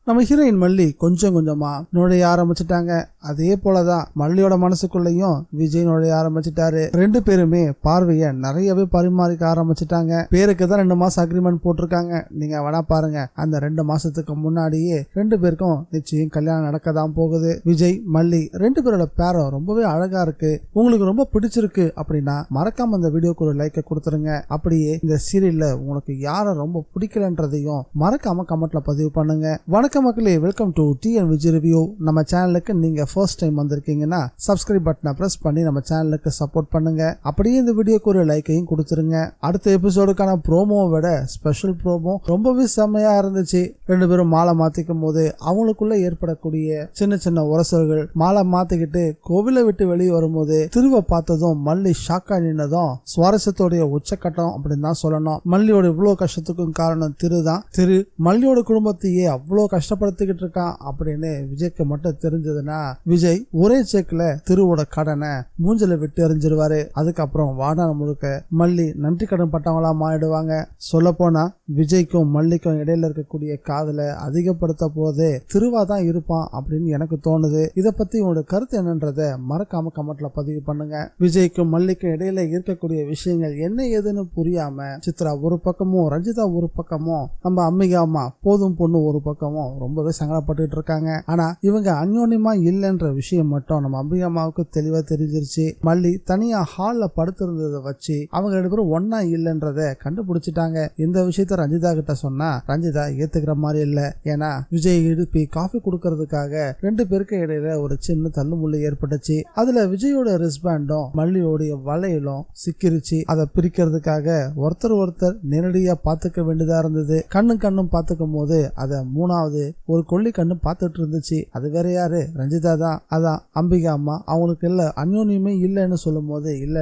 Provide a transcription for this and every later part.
நம்ம ஹீரோயின் மல்லி கொஞ்சம் கொஞ்சமா நுழைய ஆரம்பிச்சுட்டாங்க. அதே போலதான் மல்லியோட மனசுக்குள்ளயும் விஜய் நுழைய ஆரம்பிச்சுட்டாரு. ரெண்டு பேருமே பார்வைய நிறையவே பரிமாறிக்க ஆரம்பிச்சுட்டாங்க. பேருக்கு தான் 2 மாசம் அக்ரிமெண்ட் போட்டிருக்காங்க. நீங்க வேணா பாருங்க, அந்த 2 மாசத்துக்கு முன்னாடியே 2 பேருக்கும் நிச்சயம் கல்யாணம் நடக்கதான் போகுது. விஜய் மல்லி 2 பேரோட பேரம் ரொம்பவே அழகா இருக்கு. உங்களுக்கு ரொம்ப பிடிச்சிருக்கு அப்படின்னா மறக்காம இந்த வீடியோக்கு ஒரு லைக்க கொடுத்துருங்க. அப்படியே இந்த சீரியல்ல உங்களுக்கு யாரை ரொம்ப பிடிக்கலன்றதையும் மறக்காம கமெண்ட்ல பதிவு பண்ணுங்க. வணக்கம் மக்களே, welcome to TN Vijay review. நம்ம சேனலுக்கு நீங்க ஃபர்ஸ்ட் டைம் வந்திருக்கீங்கன்னா சப்ஸ்கிரைப் பட்டனை பிரஸ் பண்ணி நம்ம சேனலுக்கு சப்போர்ட் பண்ணுங்க. அப்படியே இந்த வீடியோக்கு ஒரு லைக்கையும் கொடுத்துருங்க. அடுத்த எபிசோடுக்கான ப்ரோமோவை விட ஸ்பெஷல் ப்ரோமோ ரொம்பவே செம்மையா இருந்துச்சு. 2 பேரும் மாலை மாத்திக்கும் போது அவங்களுக்குள்ள ஏற்படக்கூடிய சின்ன சின்ன உரசல்கள், மாலை மாத்திக்கிட்டு கோவிலை விட்டு வெளியே வரும்போது திருவை பார்த்ததும் மல்லி ஷாக்கா நின்னதும் சுவாரஸ்யத்தோடைய உச்சக்கட்டம் அப்படின்னு தான் சொல்லணும். மல்லியோட இவ்வளவு கஷ்டத்துக்கும் காரணம் திருதான். திரு மல்லியோட குடும்பத்தையே அவ்வளவு கஷ்டப்படுத்திக்கிட்டு இருக்கான் அப்படின்னு விஜய்க்கு மட்டும் தெரிஞ்சதுன்னா விஜய் ஒரே செக்ல திருவோட கடனை மூஞ்சில விட்டு எறிஞ்சிருவாரு. அதுக்கப்புறம் வாடான முழுக்க மல்லி நன்றி கடன் பட்டவங்களா மாறிடுவாங்க. சொல்ல போனா விஜய்க்கும் மல்லிக்கும் இடையில இருக்கக்கூடிய காதலை அதிகப்படுத்த போதே திருவா தான் இருப்பான் அப்படின்னு எனக்கு தோணுது. இத பத்தி உங்களோட கருத்து என்னன்றத மறக்காம கமெண்ட்ல பதிவு பண்ணுங்க. விஜய்க்கும் மல்லிக்கும் இடையில இருக்கக்கூடிய விஷயங்கள் என்ன ஏதுன்னு புரியாம சித்ரா ஒரு பக்கமும் ரஞ்சிதா ஒரு பக்கமும் நம்ம அம்மிகா அம்மா போதும் பொண்ணு ஒரு பக்கமும் ரொம்பவே சங்கடப்பட்டு இருக்காங்க. ஆனா இவங்க அந்யோன்யமா இல்லைன்ற விஷயம் மட்டும் நம்ம அம்பிகா அம்மாவுக்கு தெளிவா தெரிஞ்சிருச்சு. மல்லி தனியா ஹால்ல படுத்திருந்ததை வச்சு அவங்க 2 பேரும் ஒன்னா இல்லைன்றத கண்டுபிடிச்சிட்டாங்க. இந்த விஷயத்த ரஞ்சிதா கிட்ட சொன்னா ரஞ்சிதா ஏத்துக்கிற மாதிரி இல்ல. ஏன்னா விஜய் இடுப்பி காஃபி கொடுக்கறதுக்காக 2 பேருக்கு இடையில ஒரு சின்ன தள்ளுமுள்ளு ஏற்பட்டுச்சு. அதுல விஜயோட ரிஸ்பேண்டும் மல்லியோடைய வளையலும் சிக்கிருச்சு. அதை பிரிக்கிறதுக்காக ஒருத்தர் நேரடியா பாத்துக்க வேண்டியதா இருந்தது. கண்ணும் பாத்துக்கும் போது அத 3வது ஒரு கொல்லி கண்ணு பாத்துட்டு இருந்துச்சு. அது வேற யாரு? ரஞ்சிதா தான். அதான் அம்பிகா அம்மா அவங்களுக்கு இல்ல அந்யோன்யமே இல்லன்னு சொல்லும் போது இல்ல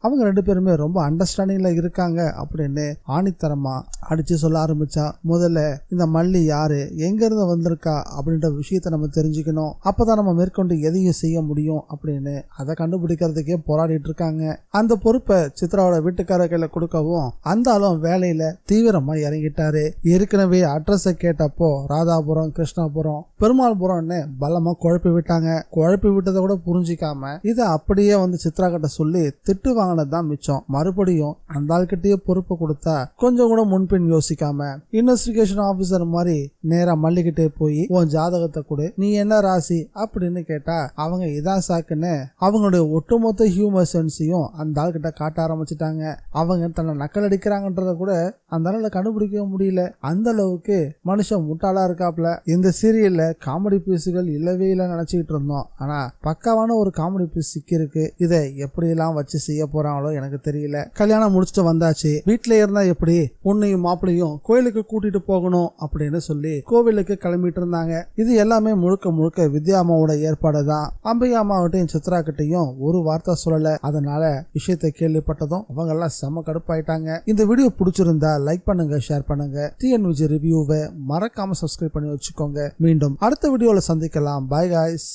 அவங்க 2 பேருமே ரொம்ப அண்டர்ஸ்டாண்டிங்ல இருக்காங்க அப்படின்னு ஆணித்தரமா அடிச்சு சொல்ல ஆரம்பிச்சா. முதல்ல இந்த மல்லி யாரு, எங்க இருந்து வந்திருக்கா அப்படின்ற விஷயத்த நம்ம தெரிஞ்சுக்கணும். அப்பதான் நம்ம மேற்கொண்டு எதையும் செய்ய முடியும் அப்படின்னு அதை கண்டுபிடிக்கிறதுக்கே போராடிட்டு இருக்காங்க. அந்த பொறுப்பை சித்ராவோட வீட்டுக்கார கையில கொடுக்கவும் அந்த ஆளும் வேலையில தீவிரமா இறங்கிட்டாரு. ஏற்கனவே அட்ரஸ கேட்டப்போ ராதாபுரம், கிருஷ்ணாபுரம், பெருமாள்புரம்னு பலமா குழப்பி விட்டாங்க. குழப்பி விட்டதை கூட புரிஞ்சிக்காம இத அப்படியே வந்து சித்ரா கிட்ட சொல்லி திட்டு வாங்கினதுதான் மிச்சம். மறுபடியும் அந்த ஆள்கிட்டயே பொறுப்பு கொடுத்தா கொஞ்சம் கூட முன்பின் யோசிக்காம இன்வெஸ்டிகேஷன் ஆபீசர் மாதிரி நேரா மல்லிகிட்டே போய் உன் ஜாதகத்தை கொடு, நீ என்ன ராசி அப்படின்னு கேட்டா அவங்க இதான் சாக்குன்னு அவங்களுடைய ஒட்டுமொத்த ஹியூமர் சென்ஸையும் அந்த ஆள்கிட்ட காட்ட ஆரம்பிச்சுட்டாங்க. அவங்க தன்னை நக்கல் அடிக்கிறாங்கன்றத கூட அந்த ஆளால கண்டுபிடிக்க முடியல. அந்த அளவுக்கு மனுஷன் முட்டாளா இருக்காப்ல. இந்த சீரியல்ல காமெடி பீஸுகள் இல்லவே இல்ல நினைச்சுக்கிட்டு இருந்தோம். ஆனா பக்காவான ஒரு காமெடி பீஸ் சிக்கிருக்கு. இதை எப்படி எல்லாம் வச்சு செய்ய போறாங்களோ எனக்கு தெரியல. கல்யாணம் முடிச்சுட்டு வந்தாச்சு, வீட்டுல இருந்தா எப்படி பொண்ணையும் மாப்பிளையும் கோயிலுக்கு கூட்டிட்டு போகணும் அப்படின்னு சொல்லி கோவிலுக்கு கிளம்பிட்டு இருந்தாங்க. இது எல்லாமே முழுக்க வித்யா அம்மாவோட ஏற்பாடு தான். அம்பிகா அம்மாவட்டையும் சித்ரா கிட்டையும் ஒரு வார்த்தை சொல்லல. அதனால விஷயத்தை கேள்விப்பட்டதும் அவங்க எல்லாம் செம கடுப்பாயிட்டாங்க. இந்த வீடியோ பிடிச்சிருந்தா லைக் பண்ணுங்க, ஷேர் பண்ணுங்க. டிஎன் விஜய் ரிவ்யூவை மறக்காம சப்ஸ்கிரைப் பண்ணி வச்சுக்கோங்க. மீண்டும் அடுத்த வீடியோல சந்திக்கலாம். By guys.